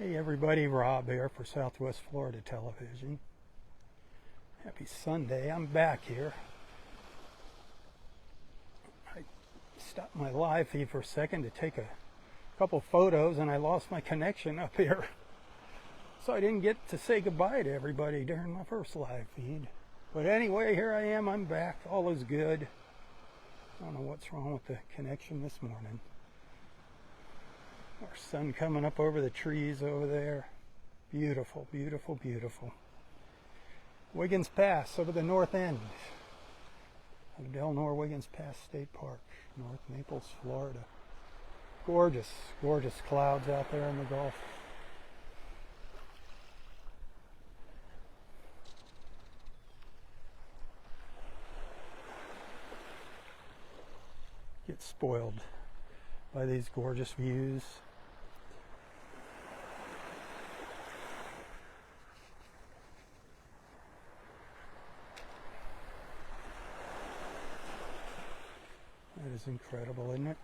Hey everybody, Robb here for Southwest Florida Television. Happy Sunday. I'm back here. I stopped my live feed for a second to take a couple photos and I lost my connection up here. So I didn't get to say goodbye to everybody during my first live feed. But anyway, here I am. I'm back. All is good. I don't know what's wrong with the connection this morning. Our sun coming up over the trees over there. Beautiful, beautiful, beautiful. Wiggins Pass over the north end of Del Nor Wiggins Pass State Park, North Naples, Florida. Gorgeous, gorgeous clouds out there in the Gulf. Get spoiled by these gorgeous views. That is incredible, isn't it?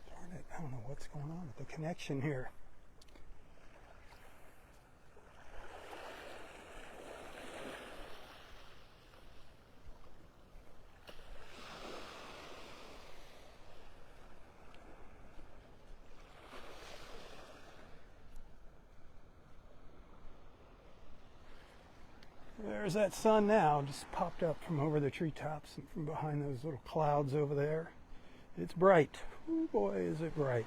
Darn it, I don't know what's going on with the connection here. There's that sun now, just popped up from over the treetops and from behind those little clouds over there. It's bright. Oh boy, is it bright.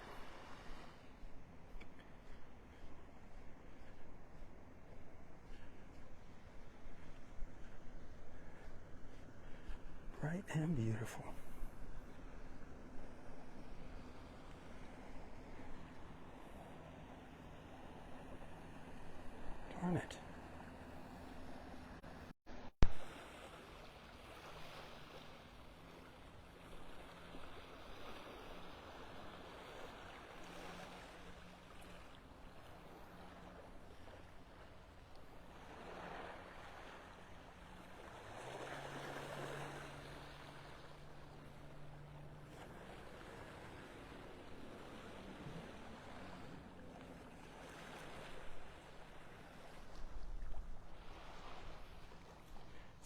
Bright and beautiful. Darn it.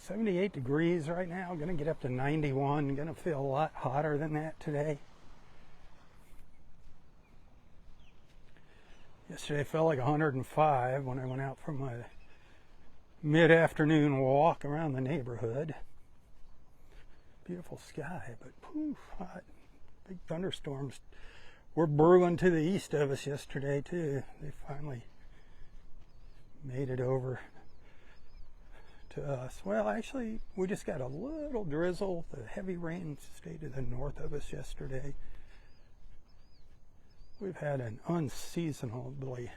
.78 degrees right now, gonna get up to 91, gonna feel a lot hotter than that today. Yesterday felt like 105 when I went out for my mid-afternoon walk around the neighborhood. Beautiful sky, but poof, hot. Big thunderstorms were brewing to the east of us yesterday too. They finally made it over to us. Well, actually, we just got a little drizzle. The heavy rain stayed to the north of us yesterday. We've had an unseasonably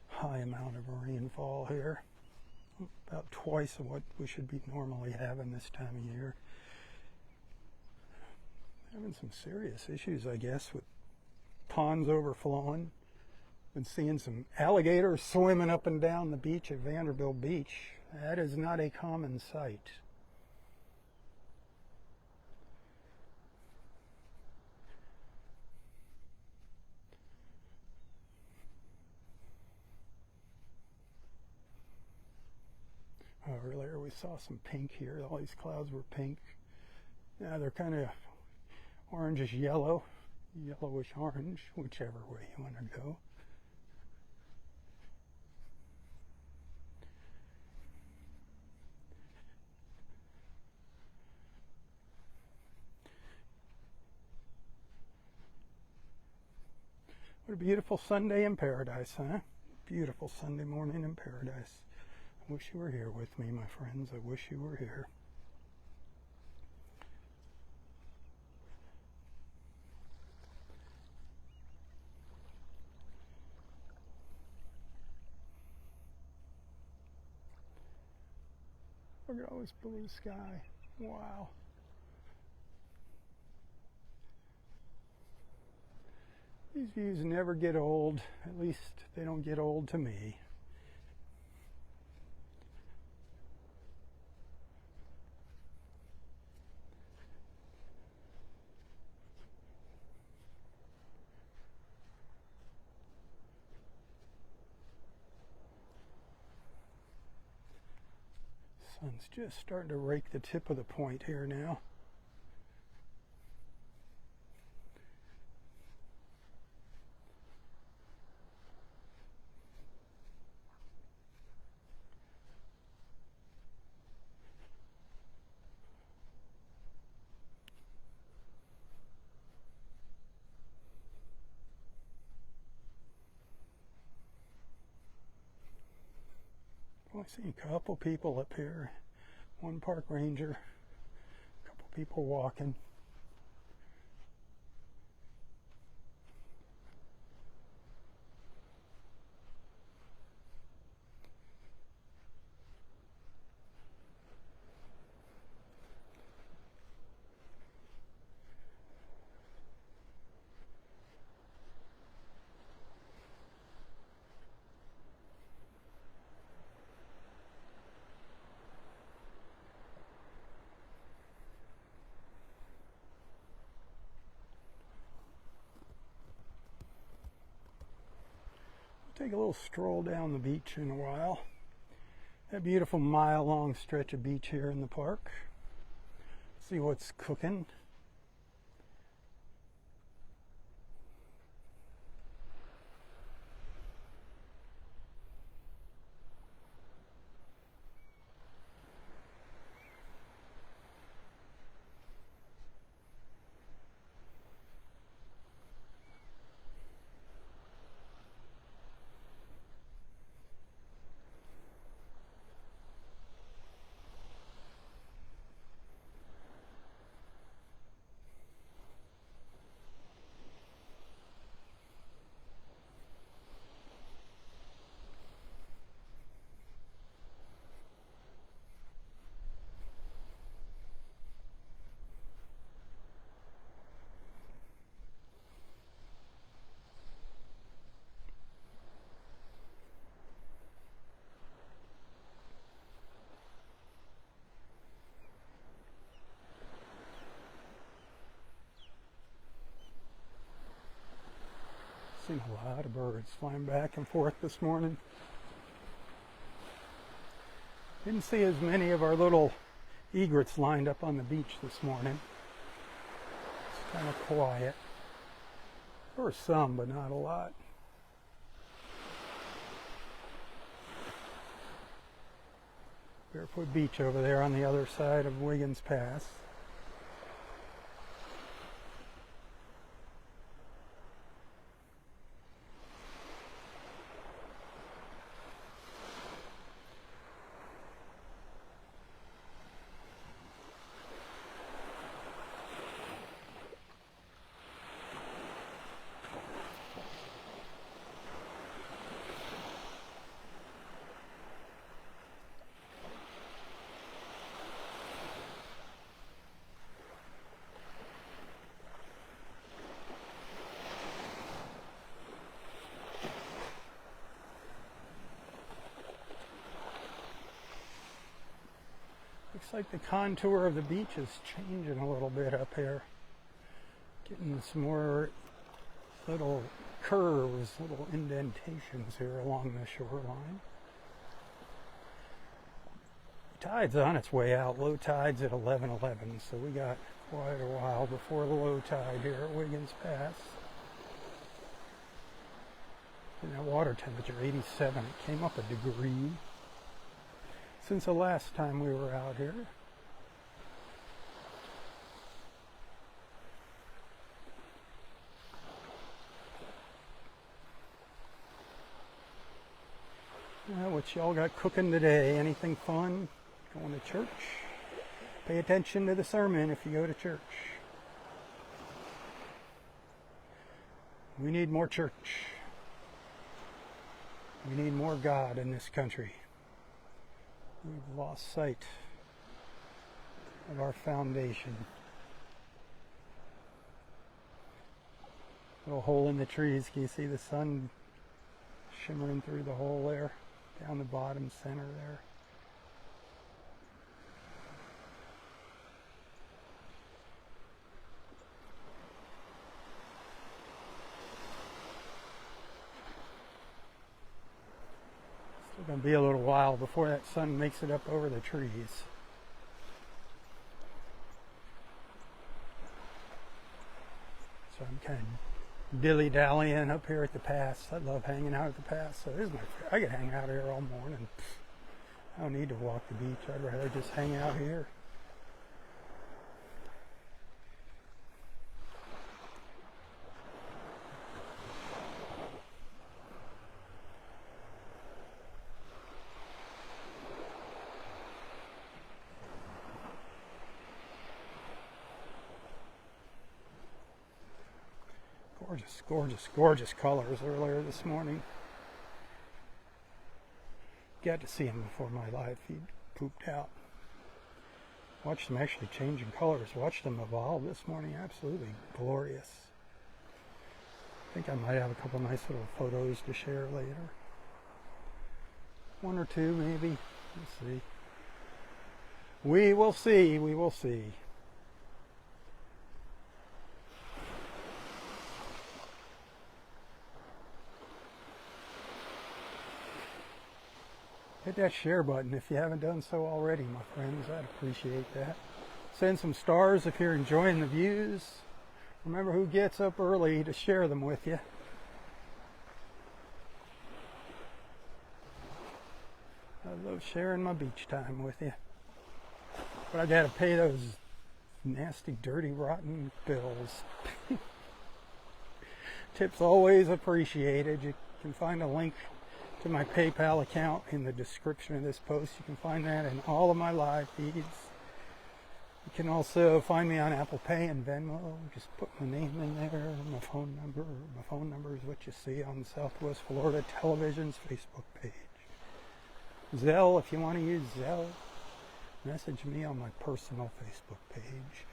high amount of rainfall here, about twice of what we should be normally having this time of year. Having some serious issues, I guess, with ponds overflowing. Been seeing some alligators swimming up and down the beach at Vanderbilt Beach. That is not a common sight. Earlier we saw some pink here. All these clouds were pink. Now they're kind of orangish yellow, yellowish orange, whichever way you want to go. What a beautiful Sunday in paradise, huh? Beautiful Sunday morning in paradise. I wish you were here with me, my friends. I wish you were here. Look at all this blue sky. Wow. These views never get old. At least they don't get old to me. Sun's just starting to rake the tip of the point here now. I've seen a couple people up here, one park ranger, a couple people walking. Take a little stroll down the beach in a while. That beautiful mile-long stretch of beach here in the park. See what's cooking. Seen a lot of birds flying back and forth this morning. Didn't see as many of our little egrets lined up on the beach this morning. It's kind of quiet. There were some, but not a lot. Barefoot Beach over there on the other side of Wiggins Pass. Looks like the contour of the beach is changing a little bit up here. Getting some more little curves, little indentations here along the shoreline. Tide's on its way out. Low tide's at 11:11, so we got quite a while before the low tide here at Wiggins Pass. And that water temperature, 87, it came up a degree since the last time we were out here. What y'all got cooking today? Anything fun? Going to church? Pay attention to the sermon if you go to church. We need more church. We need more God in this country. We've lost sight of our foundation. Little hole in the trees. Can you see the sun shimmering through the hole there? Down the bottom center there. Still gonna be a little while before that sun makes it up over the trees. So I'm kind of dilly-dallying up here at the pass. I love hanging out at the pass. So this is I could hang out here all morning. I don't need to walk the beach. I'd rather just hang out here. Gorgeous, gorgeous, gorgeous colors earlier this morning. Got to see him before my live feed pooped out. Watched them actually changing colors. Watched them evolve this morning. Absolutely glorious. I think I might have a couple nice little photos to share later. One or two maybe. We'll see. We will see. We will see. Hit that share button if you haven't done so already, my friends. I'd appreciate that. Send some stars if you're enjoying the views. Remember who gets up early to share them with you. I love sharing my beach time with you. But I gotta pay those nasty, dirty, rotten bills. Tips always appreciated. You can find a link to my PayPal account in the description of this post. You can find that in all of my live feeds. You can also find me on Apple Pay and Venmo. Just put my name in there, my phone number. My phone number is what you see on Southwest Florida Television's Facebook page. Zelle, if you want to use Zelle, message me on my personal Facebook page.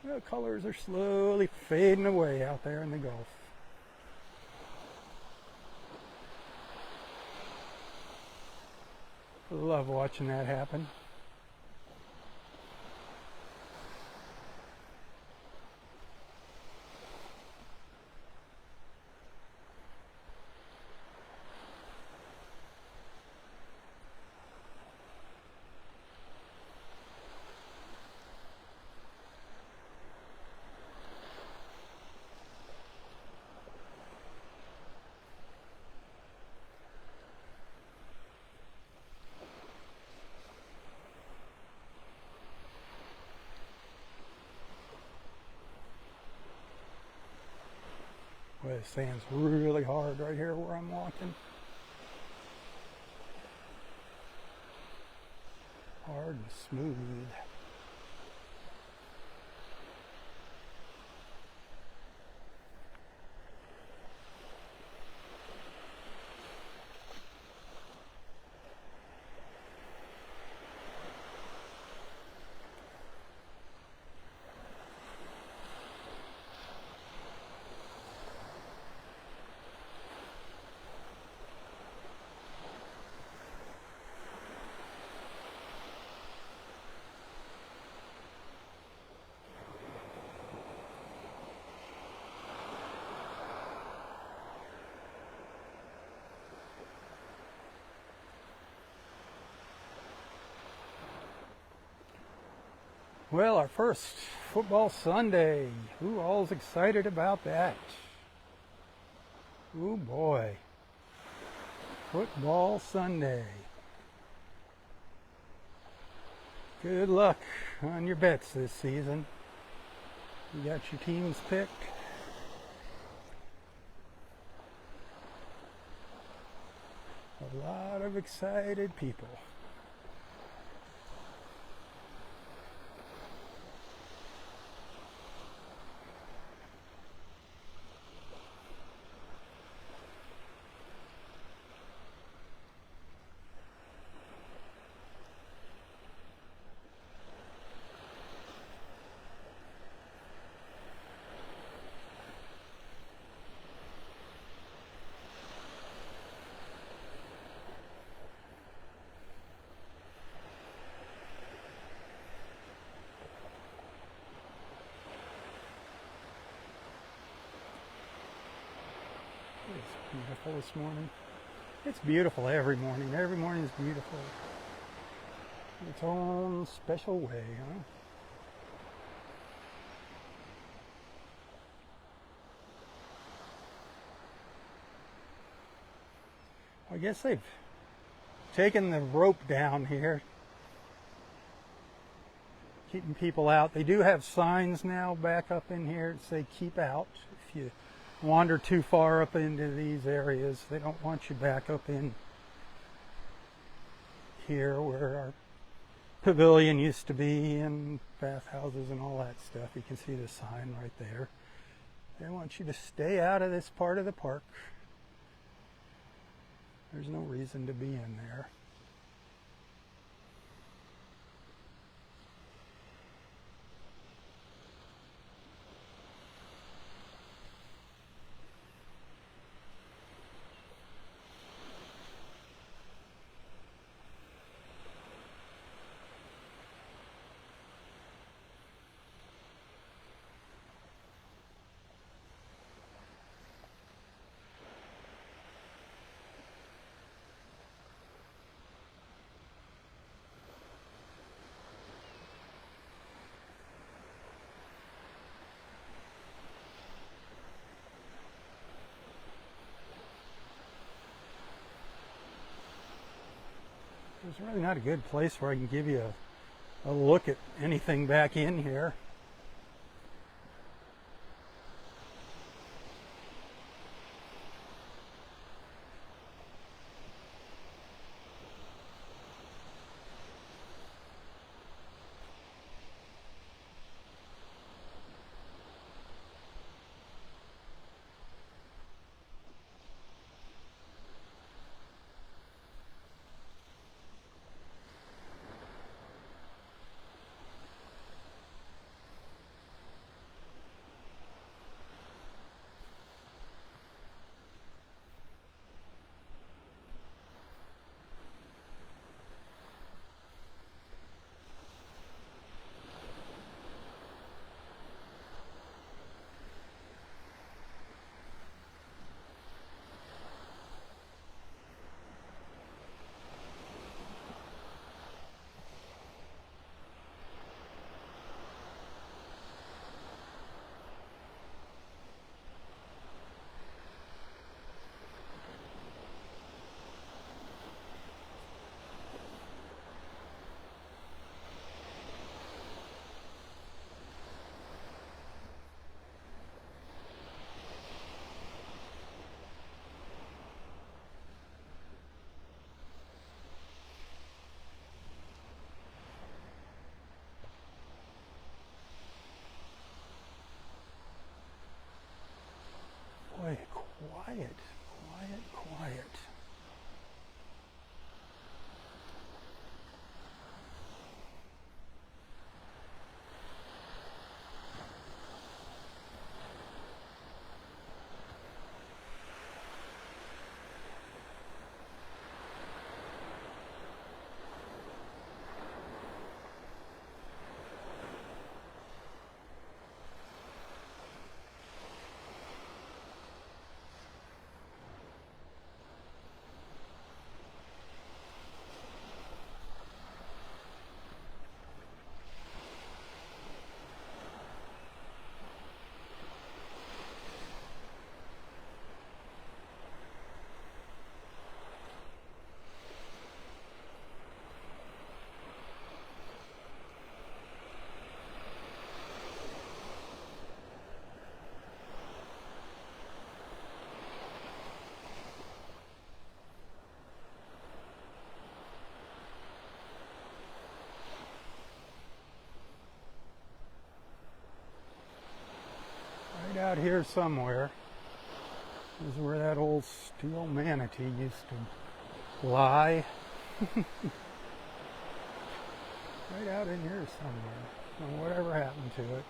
The colors are slowly fading away out there in the Gulf. I love watching that happen. Boy, the sand's really hard right here where I'm walking. Hard and smooth. Well, our first football Sunday. Who all's excited about that? Oh boy. Football Sunday. Good luck on your bets this season. You got your teams picked? A lot of excited people. this morning. It's beautiful every morning. Every morning is beautiful. Its own special way, huh? I guess they've taken the rope down here, keeping people out. They do have signs now back up in here that say keep out. If you wander too far up into these areas, they don't want you back up in here where our pavilion used to be and bathhouses and all that stuff. You can see the sign right there. They want you to stay out of this part of the park. There's no reason to be in there. There's really not a good place where I can give you a look at anything back in here. Boy, quiet, quiet, quiet. Out here somewhere is where that old steel manatee used to lie. Right out in here somewhere. And whatever happened to it.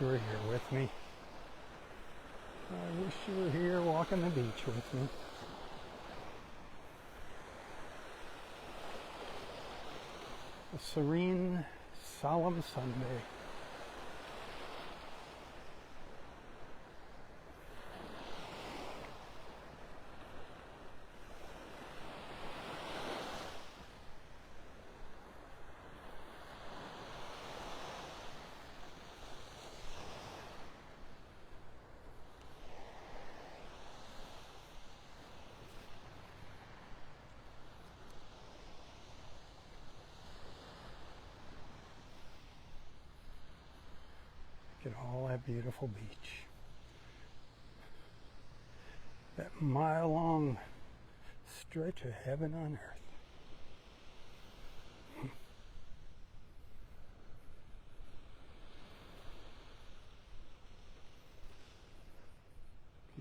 you were here with me. I wish you were here walking the beach with me. A serene, solemn Sunday. Look at all that beautiful beach. That mile-long stretch of heaven on earth.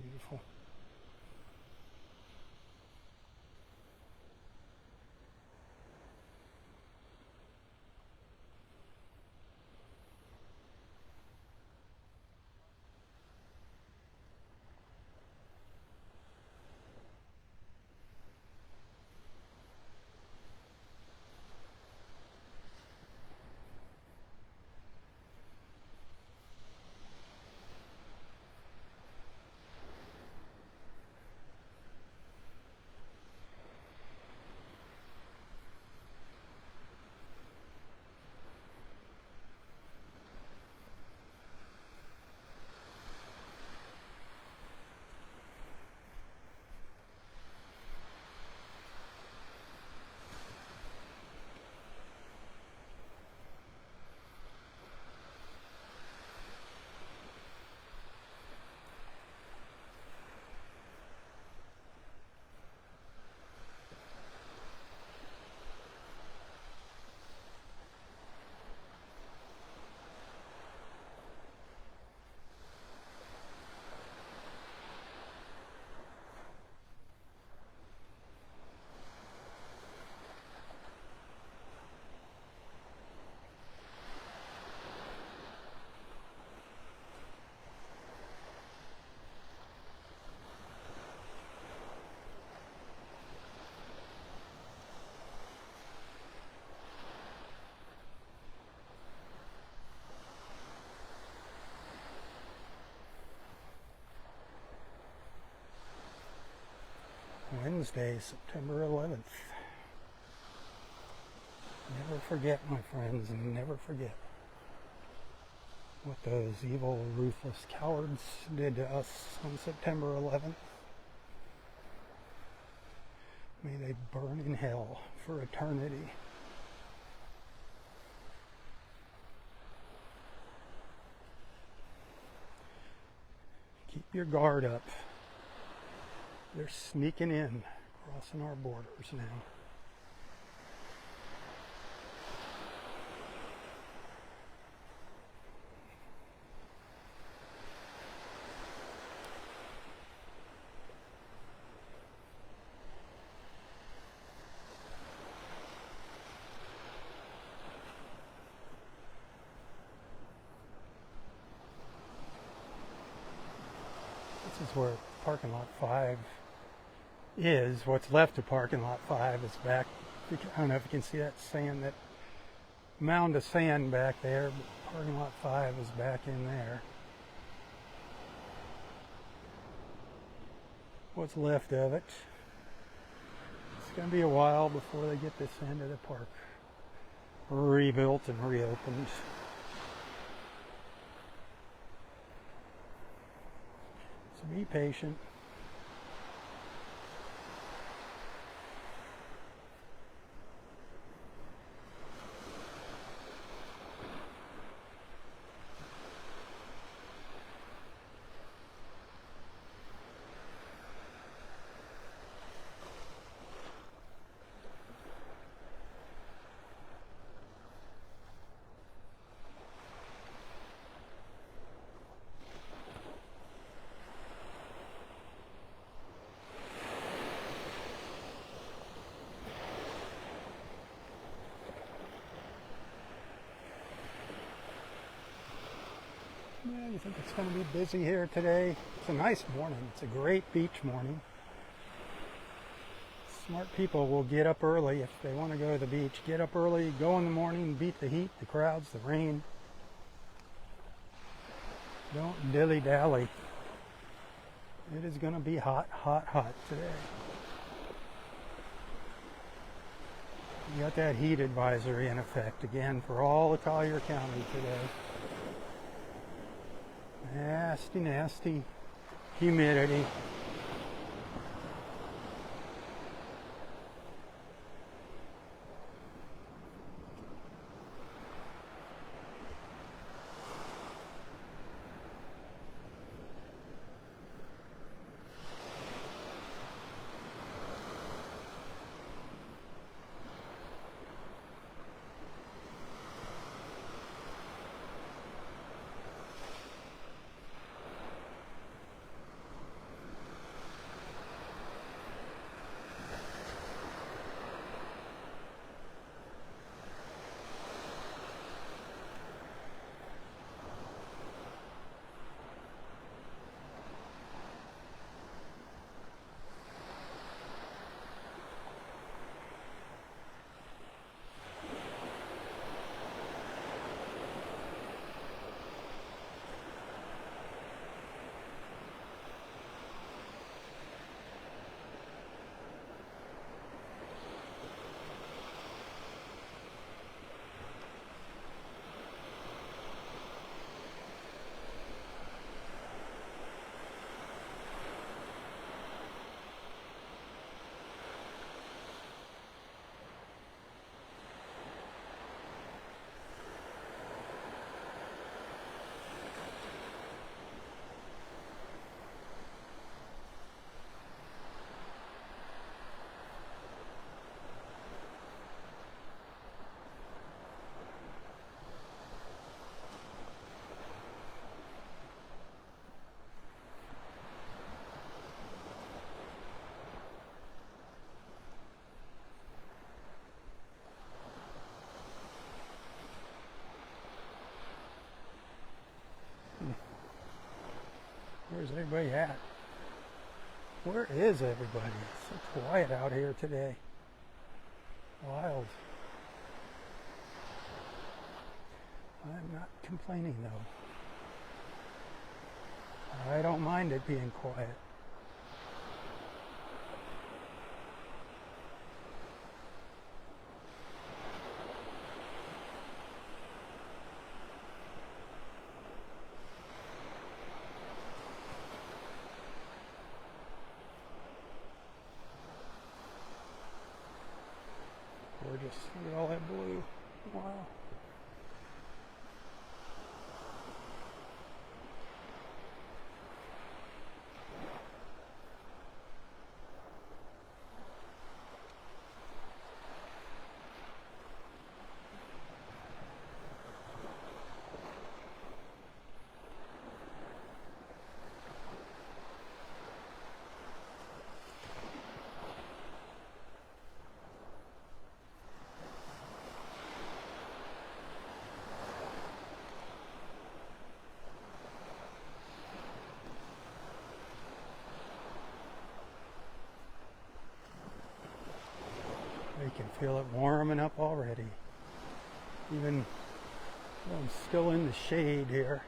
Beautiful. Wednesday, September 11th. Never forget, my friends, and never forget what those evil, ruthless cowards did to us on September 11th. May they burn in hell for eternity. Keep your guard up. They're sneaking in, crossing our borders now. This is where parking lot 5 is. What's left of parking lot 5 is back. I don't know if you can see that sand, that mound of sand back there, but parking lot 5 is back in there. What's left of it. It's going to be a while before they get this end of the park rebuilt and reopened. So be patient. It's going to be busy here today. It's a nice morning. It's a great beach morning. Smart people will get up early if they want to go to the beach. Get up early, go in the morning, beat the heat, the crowds, the rain. Don't dilly-dally. It is going to be hot, hot, hot today. You got that heat advisory in effect again for all of Collier County today. Nasty, nasty humidity. Where's everybody at? Where is everybody? It's so quiet out here today. Wild. I'm not complaining though. I don't mind it being quiet. Gorgeous. Look at all that blue. Wow. You can feel it warming up already. Even though I'm still in the shade here.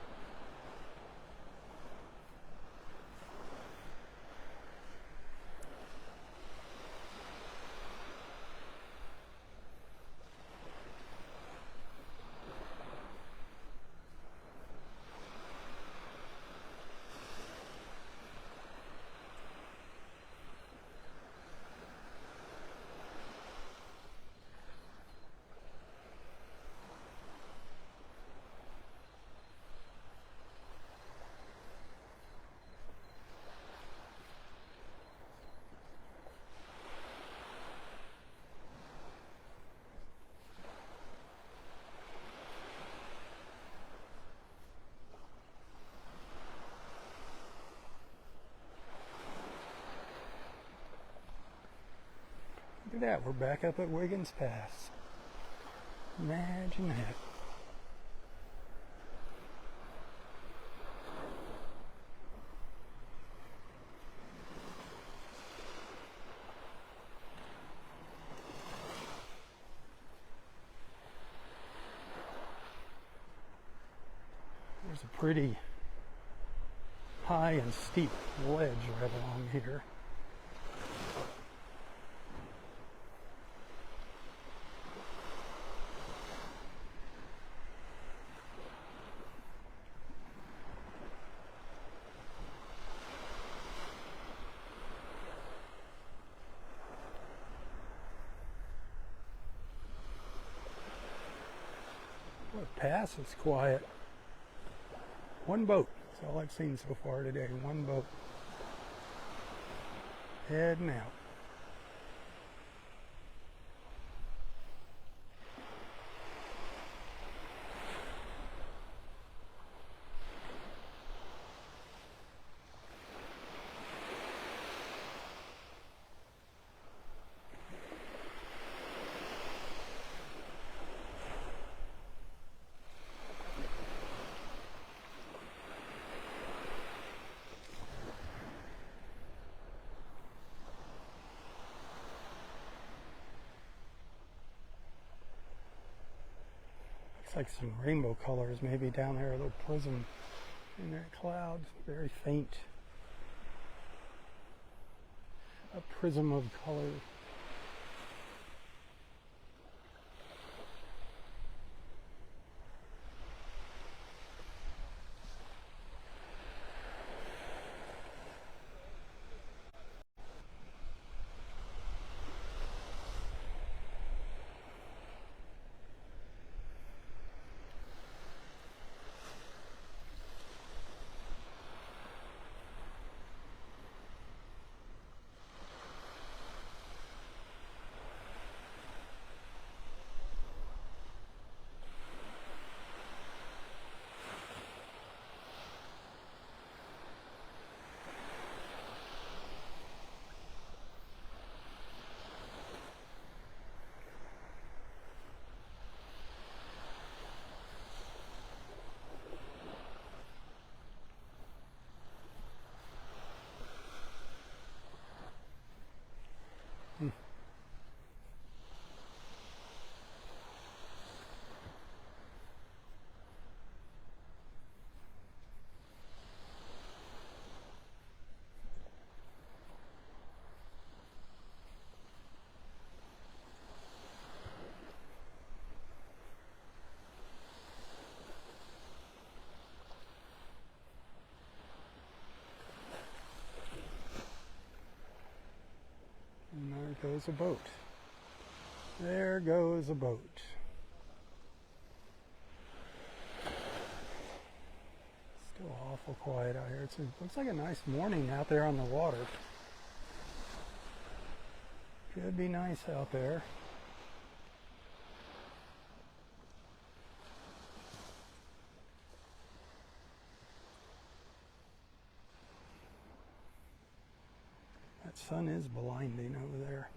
Look at that, we're back up at Wiggins Pass. Imagine that. pretty high and steep ledge right along here. The pass is quiet. One boat. That's all I've seen so far today. One boat. Heading out. Looks like some rainbow colors maybe down there, a little prism in that cloud, very faint. A prism of color. And there goes a boat. There goes a boat. Still awful quiet out here. It looks like a nice morning out there on the water. Should be nice out there. That sun is blinding over there.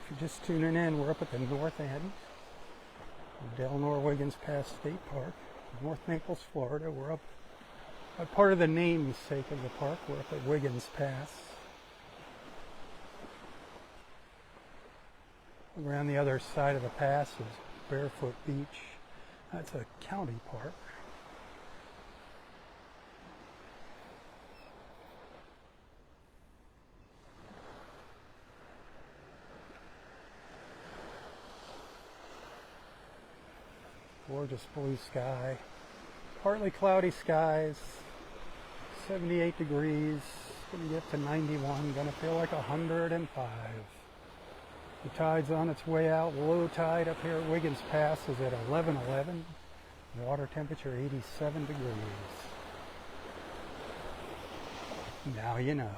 If you're just tuning in, we're up at the north end of Del Nor-Wiggins Pass State Park, North Naples, Florida. We're up by part of the namesake of the park. We're up at Wiggins Pass. Around the other side of the pass is Barefoot Beach. That's a county park. Gorgeous blue sky, partly cloudy skies, 78 degrees, gonna get to 91, gonna feel like 105. The tide's on its way out. Low tide up here at Wiggins Pass is at 11:11. Water temperature 87 degrees. Now you know.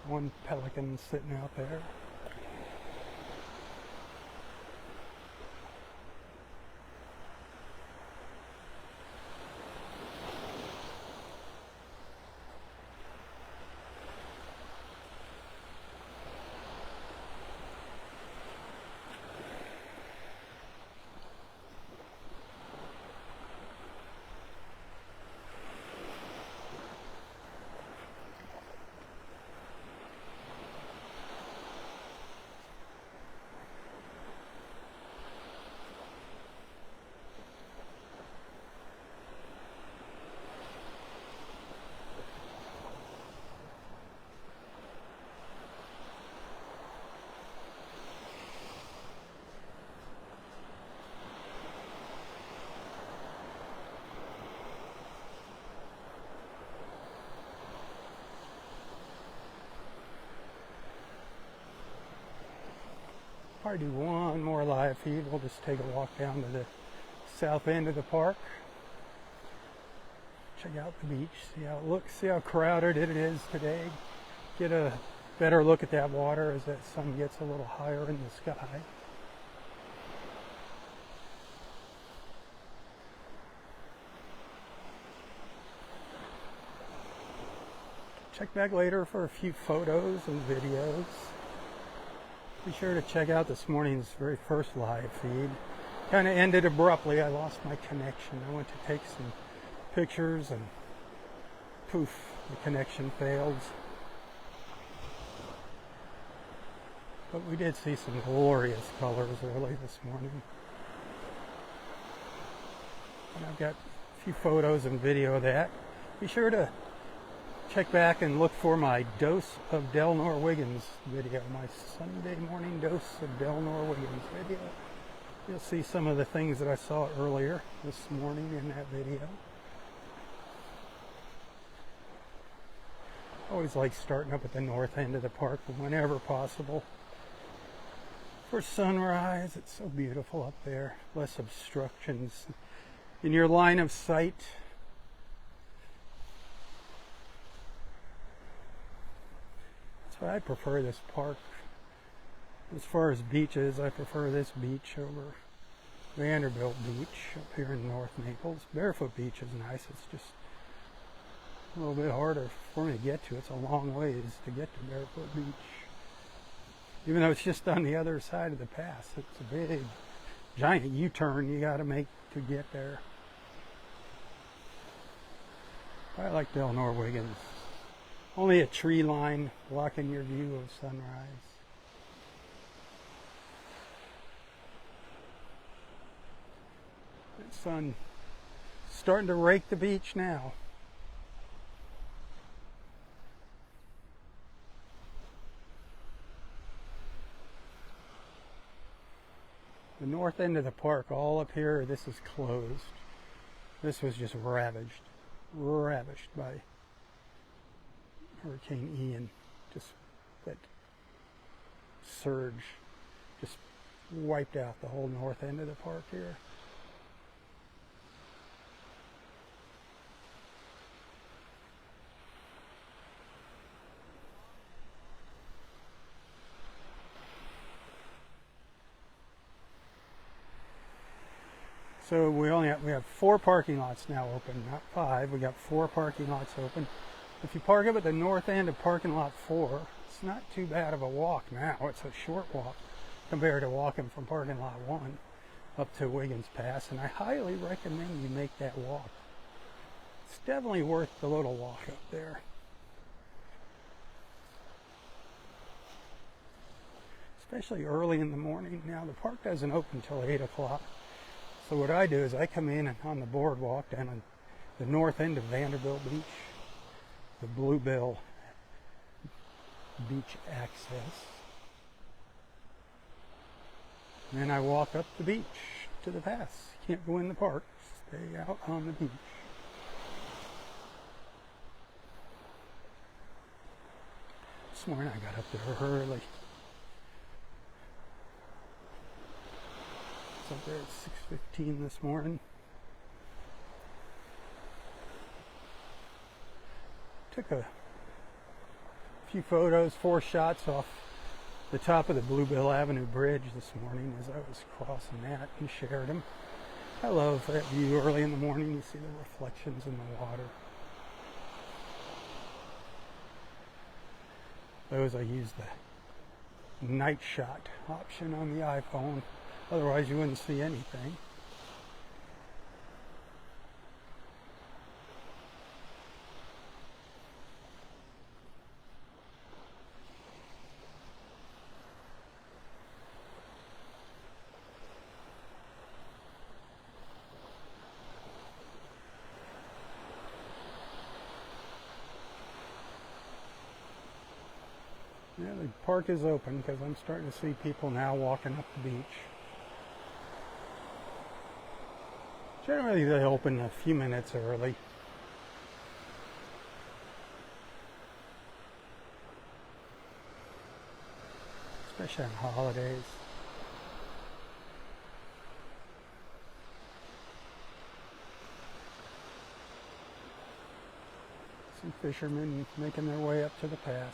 One pelican sitting out there. Probably do one more live feed. We'll just take a walk down to the south end of the park. Check out the beach, see how it looks, see how crowded it is today. Get a better look at that water as that sun gets a little higher in the sky. Check back later for a few photos and videos. Be sure to check out this morning's very first live feed. Kind of ended abruptly. I lost my connection. I went to take some pictures and poof, the connection failed. But we did see some glorious colors early this morning. And I've got a few photos and video of that. Be sure to check back and look for my Dose of Del Nor-Wiggins video, my Sunday morning Dose of Del Nor-Wiggins video. You'll see some of the things that I saw earlier this morning in that video. Always like starting up at the north end of the park whenever possible. For sunrise, it's so beautiful up there. Less obstructions in your line of sight. I prefer this park. As far as beaches, I prefer this beach over Vanderbilt Beach up here in North Naples. Barefoot Beach is nice. It's just a little bit harder for me to get to. It's a long ways to get to Barefoot Beach. Even though it's just on the other side of the pass. It's a big, giant U-turn you got to make to get there. I like Del Nor-Wiggins. Only a tree line blocking your view of sunrise. The sun starting to rake the beach now. The north end of the park, all up here, this is closed. This was just ravaged by Hurricane Ian. Just that surge just wiped out the whole north end of the park here. So we have 4 parking lots now open, not 5. We got 4 parking lots open. If you park up at the north end of parking lot 4, it's not too bad of a walk now. It's a short walk compared to walking from parking lot 1 up to Wiggins Pass, and I highly recommend you make that walk. It's definitely worth the little walk up there. Especially early in the morning. Now the park doesn't open until 8 o'clock. So what I do is I come in on the boardwalk down on the north end of Vanderbilt Beach, the Bluebell Beach access. And then I walk up the beach to the pass. Can't go in the park, stay out on the beach. This morning I got up there early. Up there at 6:15 this morning. Took a few photos, 4 shots off the top of the Bluebell Avenue Bridge this morning as I was crossing that and shared them. I love that view early in the morning. You see the reflections in the water. Those I use the night shot option on the iPhone. Otherwise you wouldn't see anything. Yeah, the park is open because I'm starting to see people now walking up the beach. Generally they open a few minutes early. Especially on holidays. Some fishermen making their way up to the pass.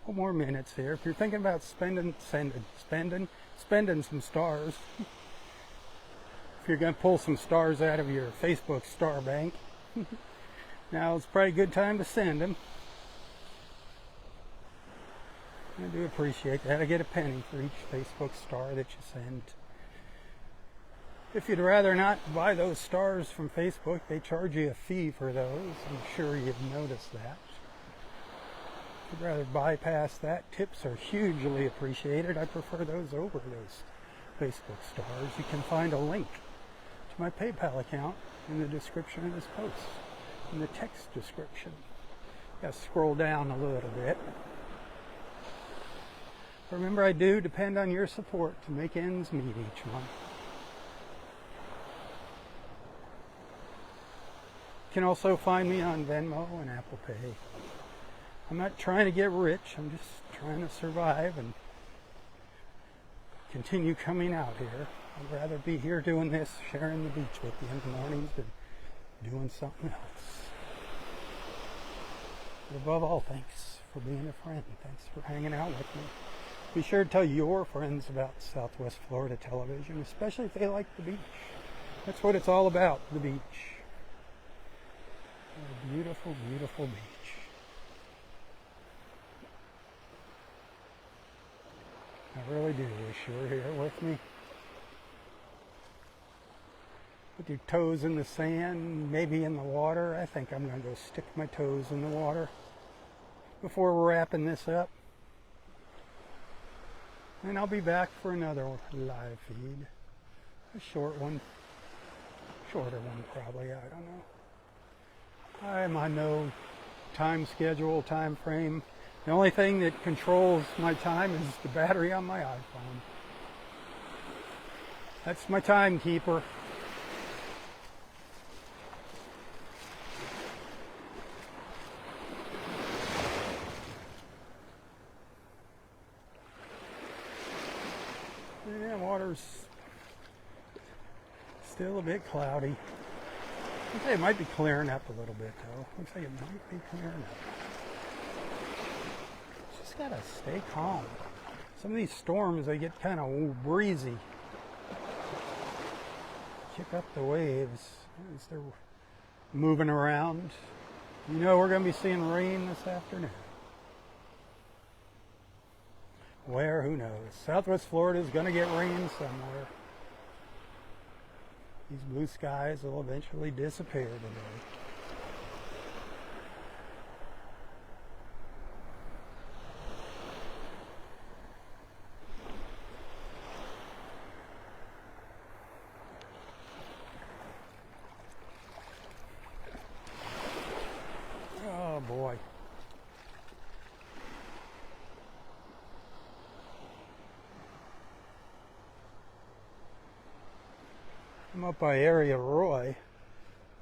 Couple more minutes here. If you're thinking about spending some stars, if you're going to pull some stars out of your Facebook star bank, now it's probably a good time to send them. I do appreciate that. I get a penny for each Facebook star that you send. If you'd rather not buy those stars from Facebook, they charge you a fee for those. I'm sure you've noticed that. If you'd rather bypass that, tips are hugely appreciated. I prefer those over those Facebook stars. You can find a link to my PayPal account in the description of this post, in the text description. Got to scroll down a little bit. Remember, I do depend on your support to make ends meet each month. You can also find me on Venmo and Apple Pay. I'm not trying to get rich, I'm just trying to survive and continue coming out here. I'd rather be here doing this, sharing the beach with you in the mornings than doing something else. But above all, thanks for being a friend. Thanks for hanging out with me. Be sure to tell your friends about Southwest Florida Television, especially if they like the beach. That's what it's all about, the beach. A beautiful, beautiful beach. I really do wish you were here with me. With your toes in the sand, maybe in the water. I think I'm going to go stick my toes in the water before we're wrapping this up. And I'll be back for another live feed. A short one. Shorter one probably, I don't know. I'm on no time schedule, time frame. The only thing that controls my time is the battery on my iPhone. That's my timekeeper. Yeah, water's still a bit cloudy. Looks like it might be clearing up a little bit though. Looks like it might be clearing up. Just gotta stay calm. Some of these storms, they get kind of breezy. Kick up the waves as they're moving around. You know we're going to be seeing rain this afternoon. Where? Who knows? Southwest Florida is going to get rain somewhere. These blue skies will eventually disappear today. Oh boy. I'm up by Area Roy,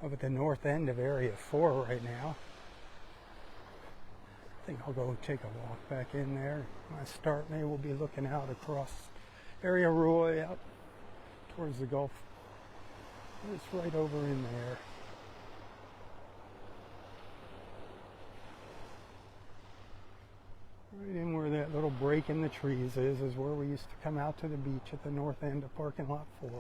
up at the north end of Area 4 right now. I think I'll go take a walk back in there. My start may will be looking out across Area Roy out towards the Gulf. It's right over in there. Right in where that little break in the trees is where we used to come out to the beach at the north end of parking lot 4.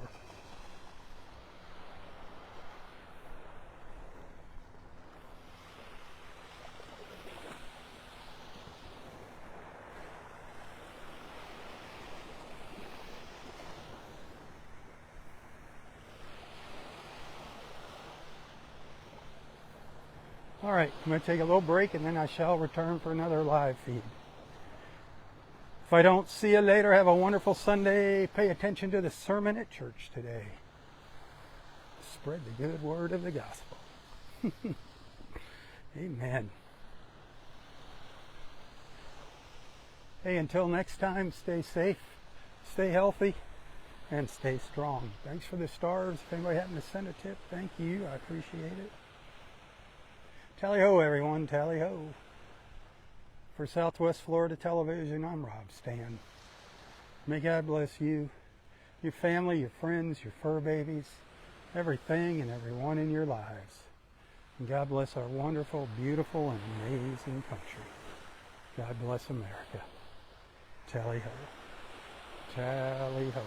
All right, I'm going to take a little break and then I shall return for another live feed. If I don't see you later, have a wonderful Sunday. Pay attention to the sermon at church today. Spread the good word of the gospel. Amen. Hey, until next time, stay safe, stay healthy, and stay strong. Thanks for the stars. If anybody happened to send a tip, thank you. I appreciate it. Tally-ho, everyone. Tally-ho. For Southwest Florida Television, I'm Robb Stan. May God bless you, your family, your friends, your fur babies, everything and everyone in your lives. And God bless our wonderful, beautiful, and amazing country. God bless America. Tally-ho. Tally-ho.